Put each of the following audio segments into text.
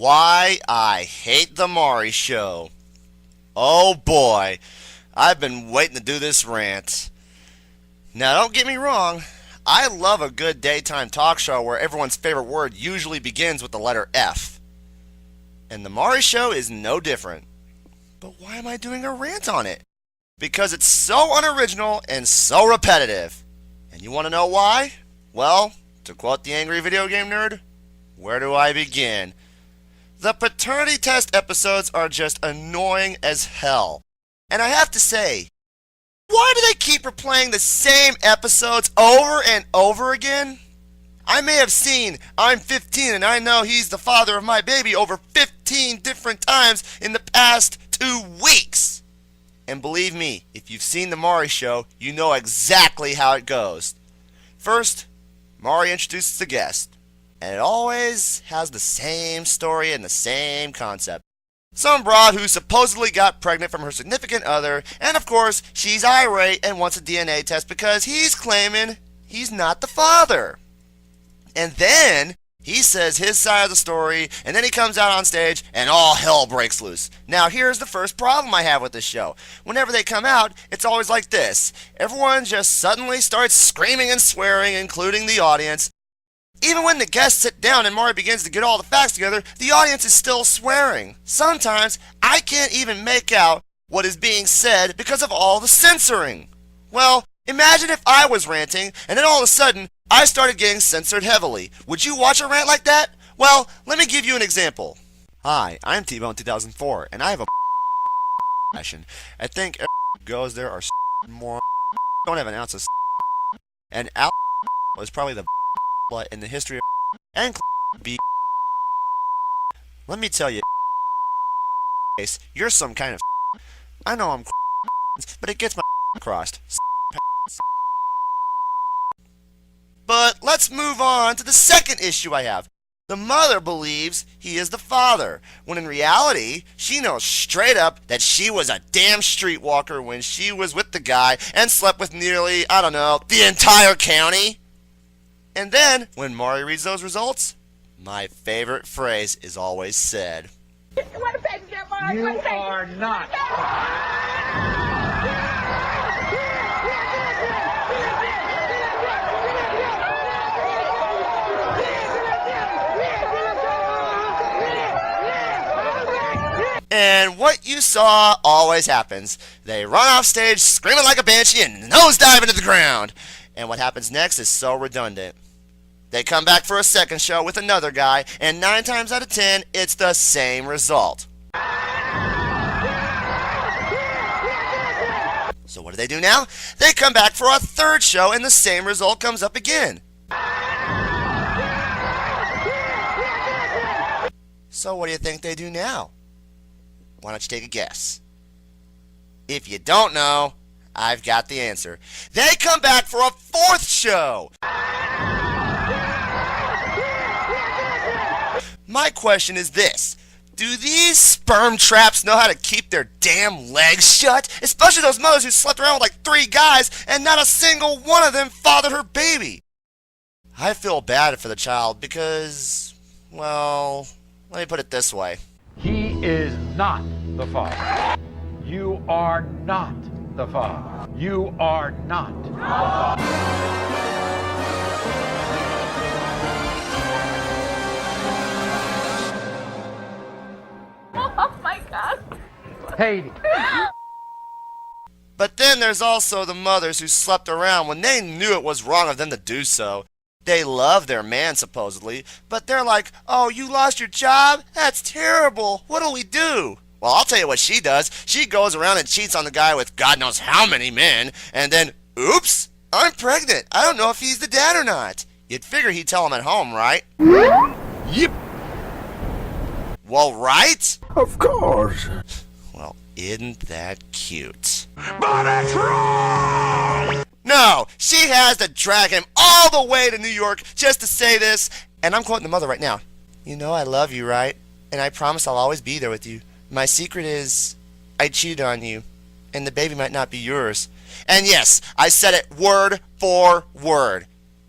Why I hate the Maury Show. Oh boy, I've been waiting to do this rant. Now don't get me wrong, I love a good daytime talk show where everyone's favorite word usually begins with the letter F. And the Maury Show is no different. But why am I doing a rant on it? Because it's so unoriginal and so repetitive. And you want to know why? Well, to quote the angry video game nerd, where do I begin? The paternity test episodes are just annoying as hell. And I have to say, why do they keep replaying the same episodes over and over again? I may have seen I'm 15 and I know he's the father of my baby over 15 different times in the past 2 weeks. And believe me, if you've seen the Maury Show, you know exactly how it goes. First, Maury introduces the guest. And it always has the same story and the same concept. Some broad who supposedly got pregnant from her significant other, and of course, she's irate and wants a DNA test because he's claiming he's not the father. And then, he says his side of the story, and then he comes out on stage, and all hell breaks loose. Now, here's the first problem I have with this show. Whenever they come out, it's always like this. Everyone just suddenly starts screaming and swearing, including the audience. Even when the guests sit down and Maury begins to get all the facts together, the audience is still swearing. Sometimes, I can't even make out what is being said because of all the censoring. Well, imagine if I was ranting, and then all of a sudden, I started getting censored heavily. Would you watch a rant like that? Well, let me give you an example. Hi, I'm TBONE 2004, and I have a passion. I think goes there are more don't have an ounce of and Al was probably the in the history of and be. Let me tell you, you're some kind of I know I'm but it gets my crossed. But let's move on to the second issue I have. The mother believes he is the father, when in reality, she knows straight up that she was a damn streetwalker when she was with the guy and slept with nearly, I don't know, the entire county. And then, when Maury reads those results, my favorite phrase is always said. You are not. And what you saw always happens. They run off stage screaming like a banshee and nosedive into the ground. And what happens next is so redundant. They come back for a second show with another guy, and 9 times out of 10, it's the same result. So what do they do now? They come back for a third show, and the same result comes up again. So what do you think they do now? Why don't you take a guess? If you don't know, I've got the answer. They come back for a fourth show! My question is this. Do these sperm traps know how to keep their damn legs shut? Especially those mothers who slept around with like 3 guys and not a single one of them fathered her baby. I feel bad for the child because, well, let me put it this way. He is not the father. You are not the father. You are not the father. Oh my God. Haiti. But then there's also the mothers who slept around when they knew it was wrong of them to do so. They love their man, supposedly, but they're like, oh, you lost your job? That's terrible. What'll we do? Well, I'll tell you what she does. She goes around and cheats on the guy with God knows how many men, and then, oops, I'm pregnant. I don't know if he's the dad or not. You'd figure he'd tell him at home, right? Yep. Well, right? Of course. Well, isn't that cute? But it's wrong! No, she has to drag him all the way to New York just to say this, and I'm quoting the mother right now. You know I love you, right? And I promise I'll always be there with you. My secret is I cheated on you, and the baby might not be yours. And yes, I said it word for word.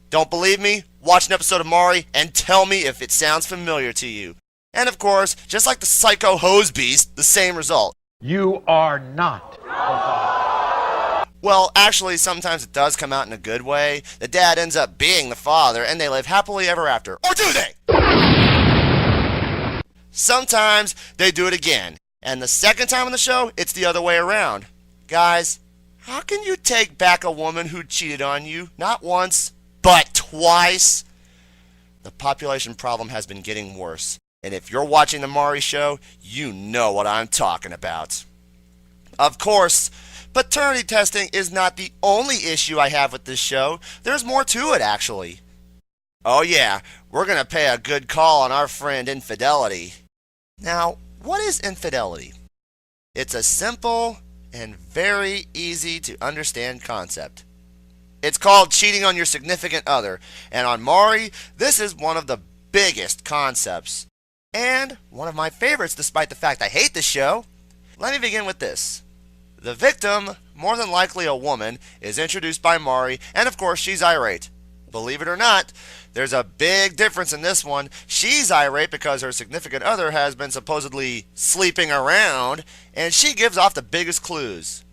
Don't believe me? Watch an episode of Maury and tell me if it sounds familiar to you. And of course, just like the psycho hose beast, the same result. You are not the father. Well, actually, sometimes it does come out in a good way. The dad ends up being the father, and they live happily ever after. Or do they? Sometimes they do it again. And the second time on the show, it's the other way around. Guys, how can you take back a woman who cheated on you, not once, but twice? The population problem has been getting worse. And if you're watching the Maury Show, you know what I'm talking about. Of course, paternity testing is not the only issue I have with this show. There's more to it, actually. Oh yeah, we're going to pay a good call on our friend infidelity. Now, what is infidelity? It's a simple and very easy to understand concept. It's called cheating on your significant other, and on Maury, this is one of the biggest concepts. And one of my favorites, despite the fact I hate the show. Let me begin with this. The victim, more than likely a woman, is introduced by Maury, and of course she's irate. Believe it or not, there's a big difference in this one. She's irate because her significant other has been supposedly sleeping around, and she gives off the biggest clues.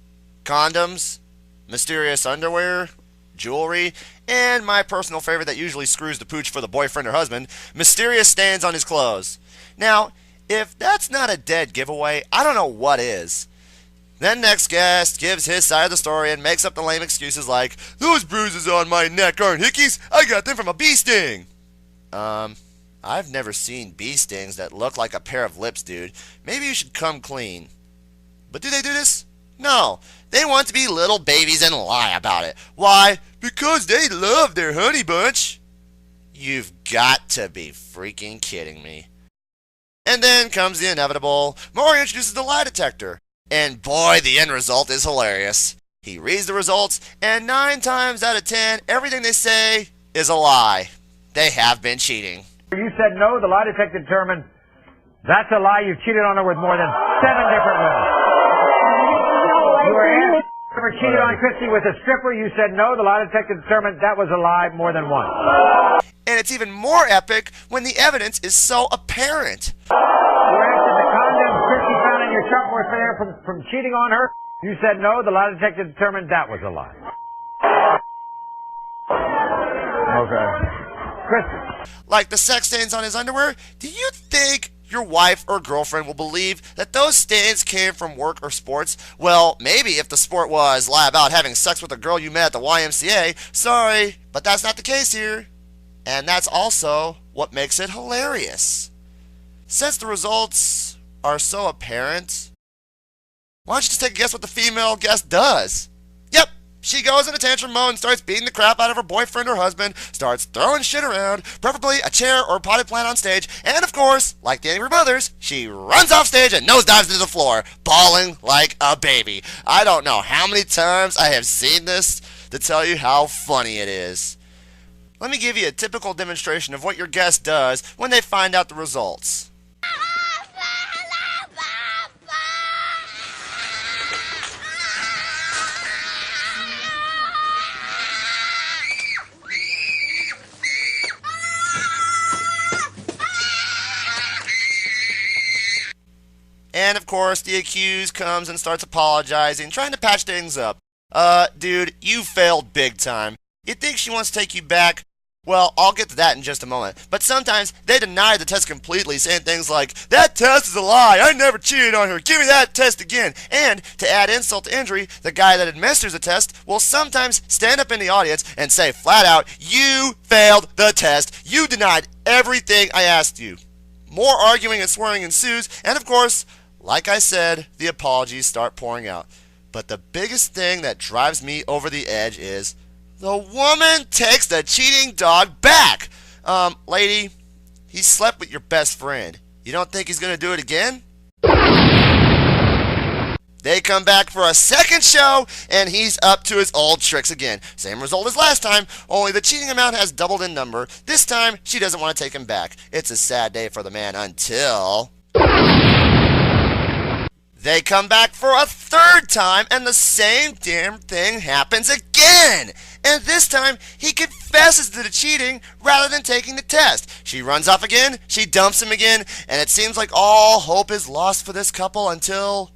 Condoms, mysterious underwear, jewelry, and my personal favorite that usually screws the pooch for the boyfriend or husband, mysterious stains on his clothes. Now, if that's not a dead giveaway, I don't know what is. Then next guest gives his side of the story and makes up the lame excuses like, "Those bruises on my neck aren't hickeys, I got them from a bee sting." I've never seen bee stings that look like a pair of lips, dude. Maybe you should come clean. But do they do this? No. They want to be little babies and lie about it. Why? Because they love their honey bunch. You've got to be freaking kidding me. And then comes the inevitable. Maury introduces the lie detector. And boy, the end result is hilarious. He reads the results, and 9 times out of 10, everything they say is a lie. They have been cheating. You said no, the lie detector determined that's a lie. You've cheated on her with more than 7 different women. You were asked if you ever cheated on Christy with a stripper. You said no, the lie detector determined that was a lie more than once. And it's even more epic when the evidence is so apparent. You asked if the condoms Christy found in your truck were there from cheating on her. You said no, the lie detector determined that was a lie. Okay. Christy. Like the sex stains on his underwear, do you think your wife or girlfriend will believe that those stains came from work or sports? Well, maybe if the sport was lie about having sex with a girl you met at the YMCA. Sorry, but that's not the case here. And that's also what makes it hilarious. Since the results are so apparent, why don't you just take a guess what the female guest does? Yep, she goes in a tantrum mode and starts beating the crap out of her boyfriend or husband, starts throwing shit around, preferably a chair or a potted plant on stage, and of course, like the Angry Brothers, she runs off stage and nosedives to the floor, bawling like a baby. I don't know how many times I have seen this to tell you how funny it is. Let me give you a typical demonstration of what your guest does when they find out the results. And of course, the accused comes and starts apologizing, trying to patch things up. Dude, you failed big time. You think she wants to take you back? Well, I'll get to that in just a moment. But sometimes they deny the test completely, saying things like, "That test is a lie. I never cheated on her. Give me that test again." And to add insult to injury, the guy that administers the test will sometimes stand up in the audience and say flat out, "You failed the test. You denied everything I asked you." More arguing and swearing ensues, and of course, like I said, the apologies start pouring out. But the biggest thing that drives me over the edge is the woman takes the cheating dog back. Lady, he slept with your best friend. You don't think he's going to do it again? They come back for a second show, and he's up to his old tricks again. Same result as last time, only the cheating amount has doubled in number. This time, she doesn't want to take him back. It's a sad day for the man until they come back for a third time, and the same damn thing happens again. And this time, he confesses to the cheating rather than taking the test. She runs off again, she dumps him again, and it seems like all hope is lost for this couple until...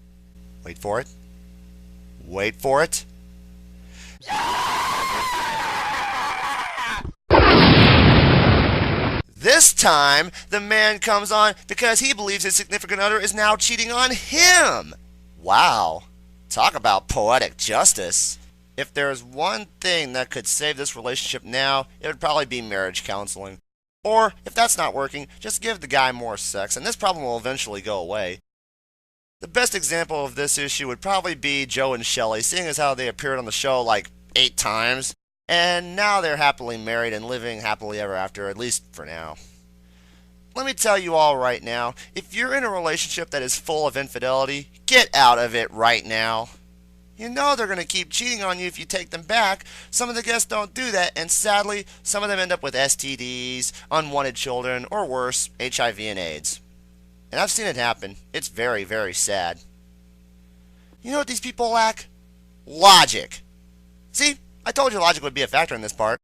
Wait for it. Wait for it. This time, the man comes on because he believes his significant other is now cheating on him. Wow. Talk about poetic justice. If there's one thing that could save this relationship now, it would probably be marriage counseling. Or, if that's not working, just give the guy more sex, and this problem will eventually go away. The best example of this issue would probably be Joe and Shelley, seeing as how they appeared on the show like 8 times, and now they're happily married and living happily ever after, at least for now. Let me tell you all right now, if you're in a relationship that is full of infidelity, get out of it right now. You know they're going to keep cheating on you if you take them back. Some of the guests don't do that, and sadly, some of them end up with STDs, unwanted children, or worse, HIV and AIDS. And I've seen it happen. It's very, very sad. You know what these people lack? Logic. See, I told you logic would be a factor in this part.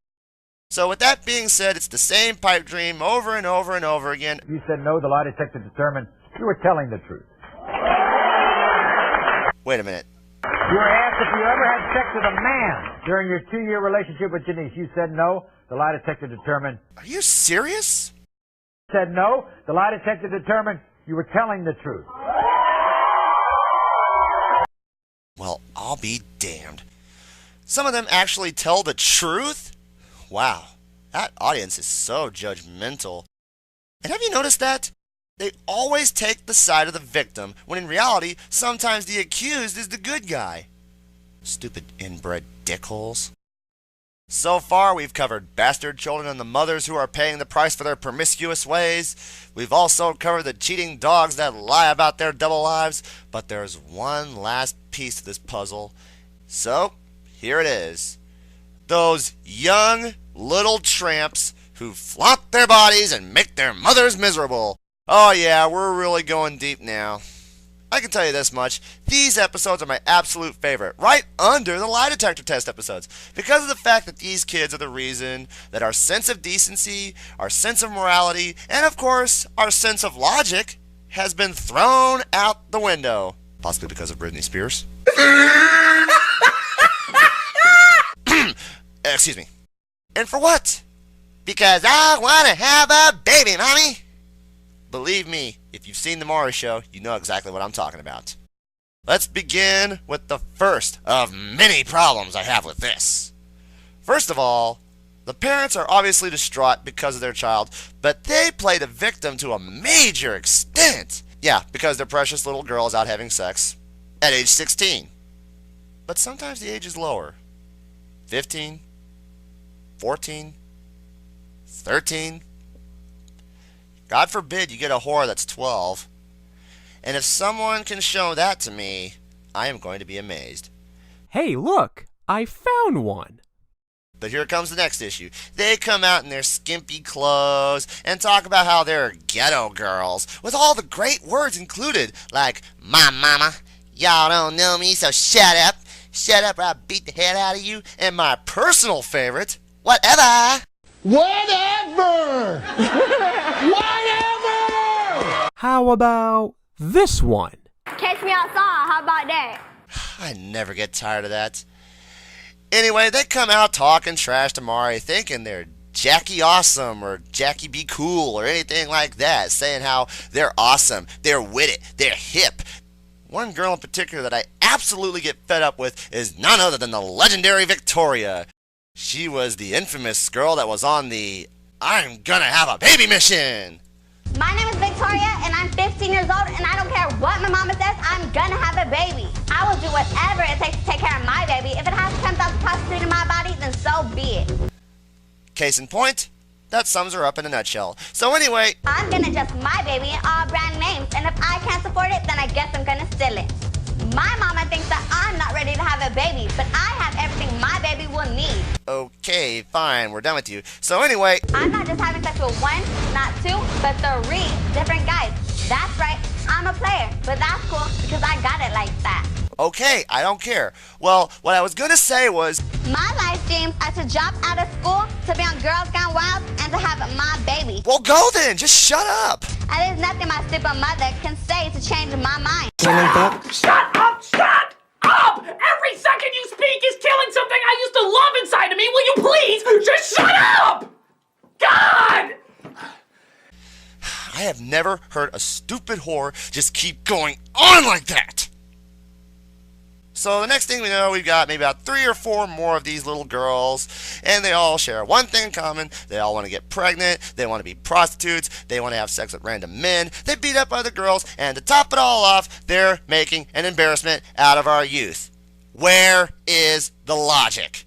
So with that being said, it's the same pipe dream over and over and over again. You said no, the lie detector determined you were telling the truth. Wait a minute. You were asked if you ever had sex with a man during your 2-year relationship with Janice. You said no, the lie detector determined. Are you serious? Said no, the lie detector determined you were telling the truth. Well, I'll be damned. Some of them actually tell the truth? Wow, that audience is so judgmental. And have you noticed that? They always take the side of the victim, when in reality, sometimes the accused is the good guy. Stupid inbred dickholes. So far, we've covered bastard children and the mothers who are paying the price for their promiscuous ways. We've also covered the cheating dogs that lie about their double lives. But there's one last piece to this puzzle. So, here it is. Those young little tramps who flaunt their bodies and make their mothers miserable. Oh yeah, we're really going deep now. I can tell you this much, these episodes are my absolute favorite, right under the lie detector test episodes, because of the fact that these kids are the reason that our sense of decency, our sense of morality, and of course, our sense of logic has been thrown out the window. Possibly because of Britney Spears. Excuse me. And for what? Because I want to have a baby, mommy. Believe me, if you've seen the Maury Show, you know exactly what I'm talking about. Let's begin with the first of many problems I have with this. First of all, the parents are obviously distraught because of their child, but they play the victim to a major extent. Yeah, because their precious little girl is out having sex at age 16. But sometimes the age is lower. 15, 14, 13. God forbid you get a whore that's 12. And if someone can show that to me, I am going to be amazed. Hey, look, I found one. But here comes the next issue. They come out in their skimpy clothes and talk about how they're ghetto girls, with all the great words included, like, my mama, y'all don't know me, so shut up. Shut up or I'll beat the head out of you. And my personal favorite, whatever. Whatever! Whatever! How about this one? Catch me outside. How about that? I never get tired of that. Anyway, they come out talking trash to Maury, thinking they're Jackie Awesome or Jackie Be Cool or anything like that, saying how they're awesome, they're with it, they're hip. One girl in particular that I absolutely get fed up with is none other than the legendary Victoria. She was the infamous girl that was on the I'm gonna have a baby mission. My name is Victoria, and I'm 15 years old, and I don't care what my mama says, I'm gonna have a baby. I will do whatever it takes to take care of my baby. If it has to come out to prostituting my body, then so be it. Case in point, that sums her up in a nutshell. So anyway, I'm gonna adjust my baby in all brand names, and if I can't support it, then I guess I'm gonna steal it. My mama thinks that I'm not ready to have a baby, but I have everything my baby will need. Okay, fine, we're done with you. So anyway, I'm not just having sex with one, not two, but 3 different guys. That's right, I'm a player, but that's cool because I got it like that. Okay, I don't care. Well, what I was gonna say was, My life dreams are to drop out of school, to be on Girls Gone Wild, and to have my baby. well, go then. Just shut up. And there's nothing my stupid mother can say to change my mind. Shut up! Shut up! Every second you speak is killing something I used to love inside of me. Will you please just shut up? God! I have never heard a stupid whore just keep going on like that. So the next thing we know, we've got maybe about 3 or 4 more of these little girls, and they all share one thing in common. They all want to get pregnant, they want to be prostitutes, they want to have sex with random men, they beat up other girls, and to top it all off, they're making an embarrassment out of our youth. Where is the logic?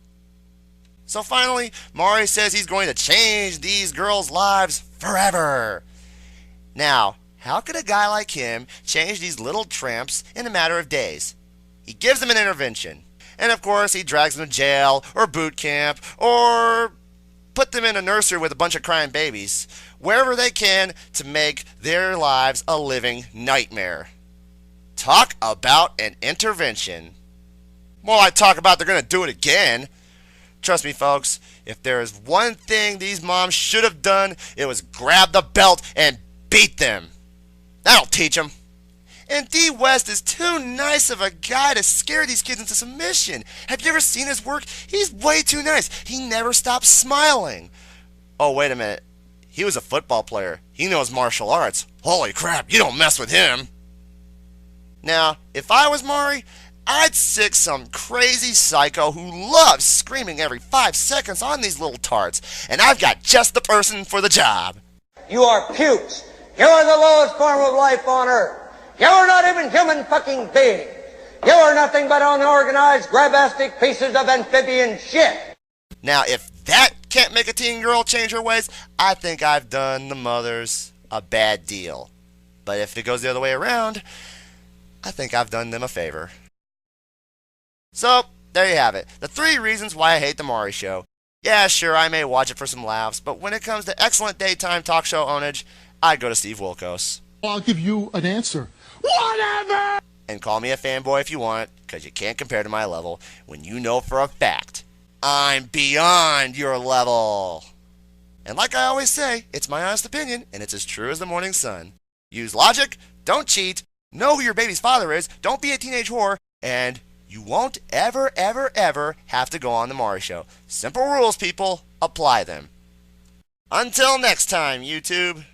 So finally, Maury says he's going to change these girls' lives forever. Now, how could a guy like him change these little tramps in a matter of days? He gives them an intervention. And of course, he drags them to jail or boot camp or put them in a nursery with a bunch of crying babies, wherever they can to make their lives a living nightmare. Talk about an intervention. More like talk about they're going to do it again. Trust me, folks, if there is one thing these moms should have done, it was grab the belt and beat them. That'll teach them. And D. West is too nice of a guy to scare these kids into submission. Have you ever seen his work? He's way too nice. He never stops smiling. Oh, wait a minute. He was a football player. He knows martial arts. Holy crap, you don't mess with him. Now, if I was Maury, I'd sick some crazy psycho who loves screaming every 5 seconds on these little tarts. And I've got just the person for the job. You are pukes. You are the lowest form of life on earth. You are not even human fucking beings. You are nothing but unorganized, grabastic pieces of amphibian shit. Now, if that can't make a teen girl change her ways, I think I've done the mothers a bad deal. But if it goes the other way around, I think I've done them a favor. So, there you have it. The 3 reasons why I hate the Maury Show. Yeah, sure, I may watch it for some laughs, but when it comes to excellent daytime talk show ownage, I'd go to Steve Wilkos. I'll give you an answer. Whatever! And call me a fanboy if you want, because you can't compare to my level when you know for a fact I'm beyond your level. And like I always say, it's my honest opinion, and it's as true as the morning sun. Use logic, don't cheat, know who your baby's father is, don't be a teenage whore, and you won't ever, ever, ever have to go on the Maury Show. Simple rules, people. Apply them. Until next time, YouTube.